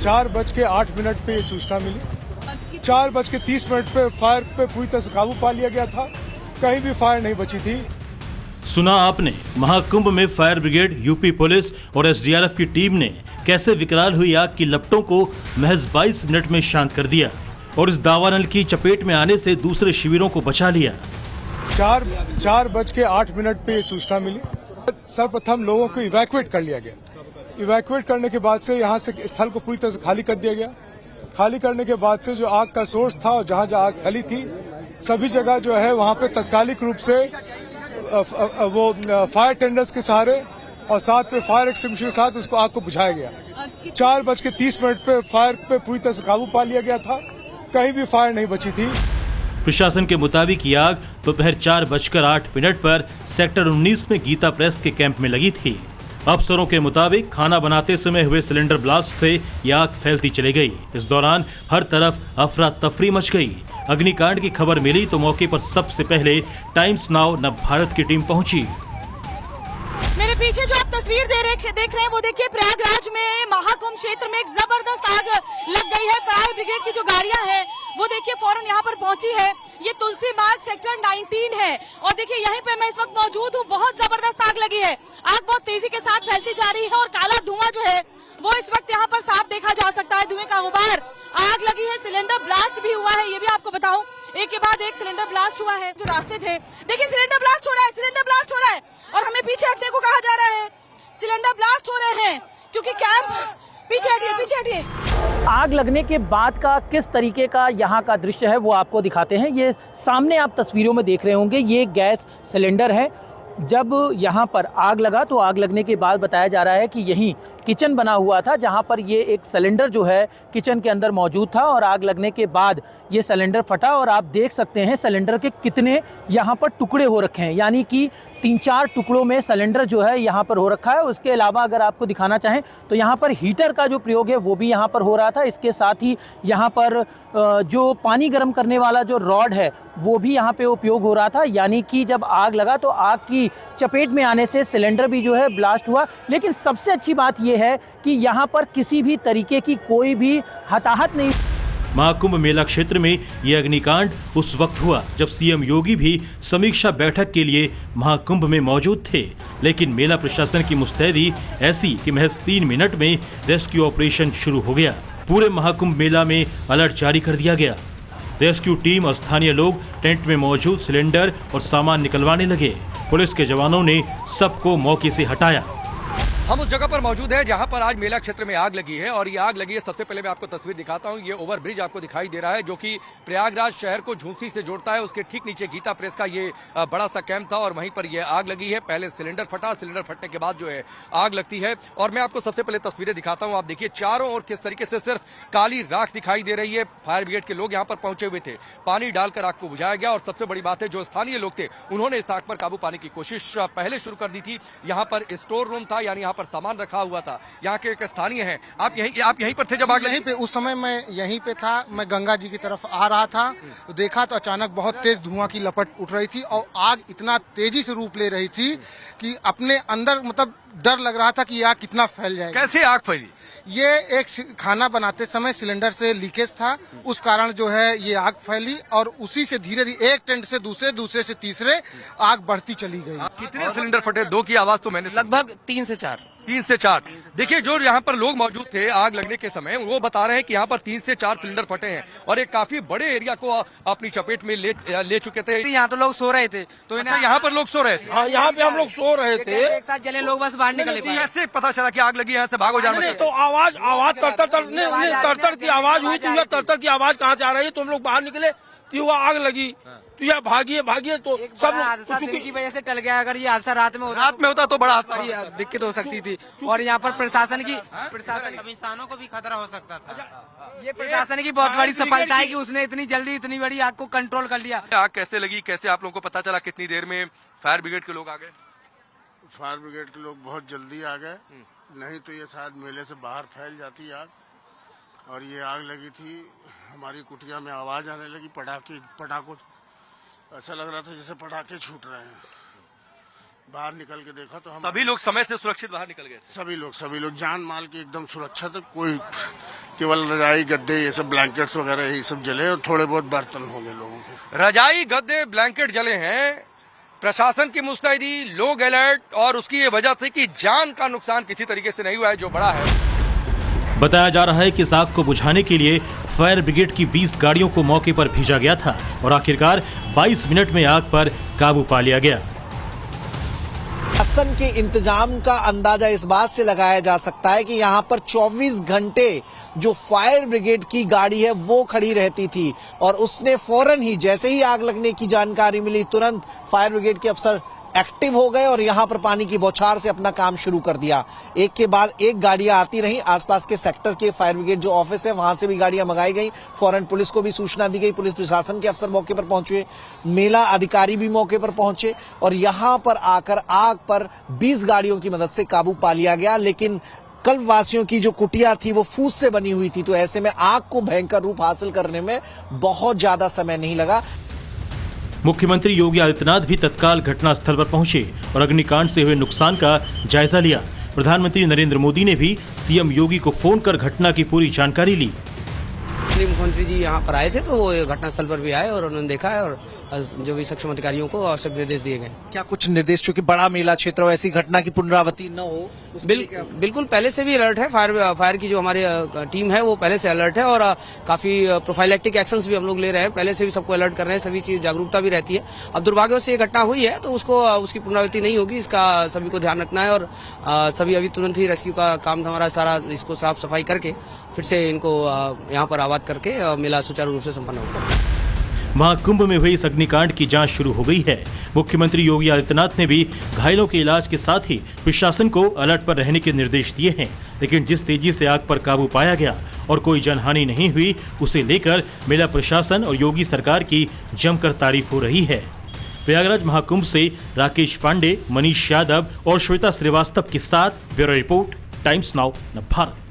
4:08 पे ये सूचना मिली। 4:30 पे फायर पे पूरी तरह से काबू पा लिया गया था, कहीं भी फायर नहीं बची थी। सुना आपने, महाकुंभ में फायर ब्रिगेड, यूपी पुलिस और एसडीआरएफ की टीम ने कैसे विकराल हुई आग की लपटों को महज 22 मिनट में शांत कर दिया और इस दावानल की चपेट में आने से दूसरे शिविरों को बचा लिया। 4:08 पे ये सूचना मिली। सर्वप्रथम लोगों को इवैक्यूएट कर लिया गया। इवैक्यूएट करने के बाद से यहाँ से स्थल को पूरी तरह से खाली कर दिया गया। खाली करने के बाद से जो आग का सोर्स था और जहाँ जहाँ आग फैली थी, सभी जगह जो है वहाँ पे तात्कालिक रूप से वो फायर टेंडर्स के सहारे और साथ पे फायर एक्सटिंग्विशर के साथ उसको आग को बुझाया गया। 4:30 पे फायर पे पूरी तरह से काबू पा लिया गया था, कहीं भी फायर नहीं बची थी। प्रशासन के मुताबिक ये आग दोपहर 4:08 पर सेक्टर 19 में गीता प्रेस के कैंप में लगी थी। अफसरों के मुताबिक खाना बनाते समय हुए सिलेंडर ब्लास्ट से यह आग फैलती चली गई। इस दौरान हर तरफ अफरा तफरी मच गई। अग्निकांड की खबर मिली तो मौके पर सबसे पहले टाइम्स नाउ नव भारत की टीम पहुंची। मेरे पीछे जो आप तस्वीर देख रहे हैं वो देखिए, प्रयागराज में महाकुंभ क्षेत्र में एक जबरदस्त आग लग गई है। फायर ब्रिगेड की जो गाड़ियां हैं वो देखिए फौरन यहाँ पर पहुंची है। ये तुलसी मार्ग सेक्टर 19 है और देखिए यहीं पे मैं इस वक्त मौजूद हूँ। बहुत जबरदस्त आग लगी है। आग बहुत तेजी के साथ फैलती जा रही है और काला धुआं जो है वो इस वक्त यहाँ पर साफ देखा जा सकता है। धुएं का गुबार, आग लगी है, सिलेंडर ब्लास्ट भी हुआ है। ये भी आपको बताऊं, एक के बाद एक सिलेंडर ब्लास्ट हुआ है। जो रास्ते थे देखिए, सिलेंडर ब्लास्ट हो रहा है, सिलेंडर ब्लास्ट हो रहा है और हमें पीछे हटने को कहा जा रहा है। सिलेंडर ब्लास्ट हो रहे हैं क्योंकि कैंप पीछे हटिए, पीछे हटिए। आग लगने के बाद का किस तरीके का यहाँ का दृश्य है वो आपको दिखाते हैं। ये सामने आप तस्वीरों में देख रहे होंगे, ये गैस सिलेंडर है। जब यहाँ पर आग लगा तो आग लगने के बाद बताया जा रहा है कि यहीं किचन बना हुआ था, जहाँ पर ये एक सिलेंडर जो है किचन के अंदर मौजूद था और आग लगने के बाद ये सिलेंडर फटा और आप देख सकते हैं सिलेंडर के कितने यहाँ पर टुकड़े हो रखे हैं, यानी कि 3-4 टुकड़ों में सिलेंडर जो है यहाँ पर हो रखा है। उसके अलावा अगर आपको दिखाना चाहें तो यहाँ पर हीटर का जो प्रयोग है वो भी यहाँ पर हो रहा था। इसके साथ ही यहाँ पर जो पानी गर्म करने वाला जो रॉड है वो भी यहाँ पे उपयोग हो रहा था, यानी कि जब आग लगा तो आग की चपेट में आने से सिलेंडर भी जो है ब्लास्ट हुआ। लेकिन सबसे अच्छी बात यह है कि यहाँ पर किसी भी तरीके की कोई भी हताहत नहीं। महाकुंभ मेला क्षेत्र में यह अग्निकांड उस वक्त हुआ जब सीएम योगी भी समीक्षा बैठक के लिए महाकुंभ में मौजूद थे, लेकिन मेला प्रशासन की मुस्तैदी ऐसी कि महज 3 मिनट में रेस्क्यू ऑपरेशन शुरू हो गया। पूरे महाकुंभ मेला में अलर्ट जारी कर दिया गया। रेस्क्यू टीम और स्थानीय लोग टेंट में मौजूद सिलेंडर और सामान निकलवाने लगे। पुलिस के जवानों ने सबको मौके से हटाया। हम उस जगह पर मौजूद हैं जहां पर आज मेला क्षेत्र में आग लगी है और ये आग लगी है। सबसे पहले मैं आपको तस्वीर दिखाता हूं। ये ओवरब्रिज आपको दिखाई दे रहा है जो कि प्रयागराज शहर को झूंसी से जोड़ता है। उसके ठीक नीचे गीता प्रेस का ये बड़ा सा कैंप था और वहीं पर ये आग लगी है। पहले सिलेंडर फटा, सिलेंडर फटने के बाद जो है आग लगती है और मैं आपको सबसे पहले तस्वीरें दिखाता हूं। आप देखिए चारों ओर किस तरीके से सिर्फ काली राख दिखाई दे रही है। फायर ब्रिगेड के लोग यहाँ पर पहुंचे हुए थे, पानी डालकर आग को बुझाया गया और सबसे बड़ी बात है जो स्थानीय लोग थे उन्होंने इस आग पर काबू पाने की कोशिश पहले शुरू कर दी थी। यहाँ पर स्टोर रूम था, यानी यहाँ पर सामान रखा हुआ था। यहाँ के एक स्थानीय हैं, आप यहीं पर थे जब आग यहीं पे उस समय मैं यहीं पे था। मैं गंगा जी की तरफ आ रहा था तो देखा तो अचानक बहुत तेज धुआं की लपट उठ रही थी और आग इतना तेजी से रूप ले रही थी कि अपने अंदर मतलब डर लग रहा था कि आग कितना फैल जाएगा। कैसे आग फैली? ये एक खाना बनाते समय सिलेंडर से लीकेज था, उस कारण जो है ये आग फैली और उसी से धीरे धीरे एक टेंट से दूसरे, दूसरे से तीसरे आग बढ़ती चली गई। कितने सिलेंडर फटे? 2 की आवाज तो मैंने लगभग 3 से 4। 3 से 4। देखिए जो यहाँ पर लोग मौजूद थे आग लगने के समय वो बता रहे हैं कि यहाँ पर 3 से 4 सिलेंडर फटे हैं और एक काफी बड़े एरिया को अपनी चपेट में ले चुके थे। यहाँ तो लोग सो रहे थे तो यहाँ पर लोग सो रहे थे। हाँ, यहाँ पे हम लोग सो रहे थे, एक साथ जले लोग बस बाहर निकले। ऐसे पता चला कि आग लगी, यहाँ से भागो जाना। तो आवाज तरतर की आवाज हुई थी। तरतर की आवाज कहाँ से आ रही है तो हम लोग बाहर निकले तो वह आग लगी तो यह भागिए तो सब हादसा की वजह से टल गया। अगर ये हादसा रात में होता तो बड़ा दिक्कत हो सकती थी और यहाँ पर प्रशासन इंसानों को भी खतरा हो सकता था। ये प्रशासन की बहुत बड़ी सफलता है कि उसने इतनी जल्दी इतनी बड़ी आग को कंट्रोल कर लिया। आग कैसे लगी, कैसे आप लोगों को पता चला, कितनी देर में फायर ब्रिगेड के लोग आ गए? फायर ब्रिगेड के लोग बहुत जल्दी आ गए, नहीं तो ये शायद मेले से बाहर फैल जाती आग। और ये आग लगी थी, हमारी कुटिया में आवाज आने लगी पटाखों, ऐसा लग रहा था जैसे पटाखे छूट रहे हैं। बाहर निकल के देखा तो हम सभी लोग समय से सुरक्षित बाहर निकल गए। सभी लोग जान माल की एकदम सुरक्षित, कोई केवल रजाई गद्दे ये सब ब्लैंकेट्स वगैरह यही सब जले और थोड़े बहुत बर्तन हो गए लोगों के। रजाई गद्दे ब्लैंकेट जले हैं। प्रशासन की मुस्तैदी, लोग अलर्ट और उसकी ये वजह से कि जान का नुकसान किसी तरीके से नहीं हुआ है, जो बड़ा है। बताया जा रहा है कि इस आग को बुझाने के लिए फायर ब्रिगेड की 20 गाड़ियों को मौके पर भेजा गया था और आखिरकार 22 मिनट में आग पर काबू पा लिया गया। शासन के इंतजाम का अंदाजा इस बात से लगाया जा सकता है कि यहाँ पर 24 घंटे जो फायर ब्रिगेड की गाड़ी है वो खड़ी रहती थी और उसने फौरन ही जैसे ही आग लगने की जानकारी मिली तुरंत फायर ब्रिगेड के अफसर एक्टिव हो गए और यहां पर पानी की बौछार से अपना काम शुरू कर दिया। एक के बाद एक गाड़ियां आती रहीं। आसपास के सेक्टर के फायर ब्रिगेड जो ऑफिस है वहां से भी गाड़ियां मंगाई गई। फौरन पुलिस को भी सूचना दी गई। पुलिस प्रशासन के अफसर मौके पर पहुंचे, मेला अधिकारी भी मौके पर पहुंचे और यहां पर आकर आग पर 20 गाड़ियों की मदद से काबू पा लिया गया। लेकिन कल वासियों की जो कुटिया थी वो फूस से बनी हुई थी, तो ऐसे में आग को भयंकर रूप हासिल करने में बहुत ज्यादा समय नहीं लगा। मुख्यमंत्री योगी आदित्यनाथ भी तत्काल घटनास्थल पर पहुंचे और अग्निकांड से हुए नुकसान का जायजा लिया। प्रधानमंत्री नरेंद्र मोदी ने भी सीएम योगी को फोन कर घटना की पूरी जानकारी ली। मुख्यमंत्री जी यहाँ पर आए थे तो वो घटनास्थल पर भी आए और उन्होंने देखा है और जो भी सक्षम अधिकारियों को आवश्यक निर्देश दिए गए। क्या कुछ निर्देश, चूंकि बड़ा मेला क्षेत्र हो, ऐसी घटना की पुनरावृत्ति न हो? बिल्कुल पहले से भी अलर्ट है। फायर की जो हमारी टीम है वो पहले से अलर्ट है और काफी प्रोफाइलैक्टिक एक्शंस भी हम लोग ले रहे हैं। पहले से भी सबको अलर्ट कर रहे हैं, सभी चीज जागरूकता भी रहती है। अब दुर्भाग्य से ये घटना हुई है तो उसकी पुनरावृत्ति नहीं होगी, इसका सभी को ध्यान रखना है और सभी अभी तुरंत ही रेस्क्यू का काम हमारा सारा इसको साफ सफाई करके फिर से इनको यहाँ पर आबाद करके मेला सुचारू रूप से संपन्न होगा। महाकुंभ में हुई इस अग्निकांड की जांच शुरू हो गई है। मुख्यमंत्री योगी आदित्यनाथ ने भी घायलों के इलाज के साथ ही प्रशासन को अलर्ट पर रहने के निर्देश दिए हैं। लेकिन जिस तेजी से आग पर काबू पाया गया और कोई जनहानि नहीं हुई, उसे लेकर मेला प्रशासन और योगी सरकार की जमकर तारीफ हो रही है। प्रयागराज महाकुंभ से राकेश पांडे, मनीष यादव और श्वेता श्रीवास्तव के साथ bureau report, times now Bharat.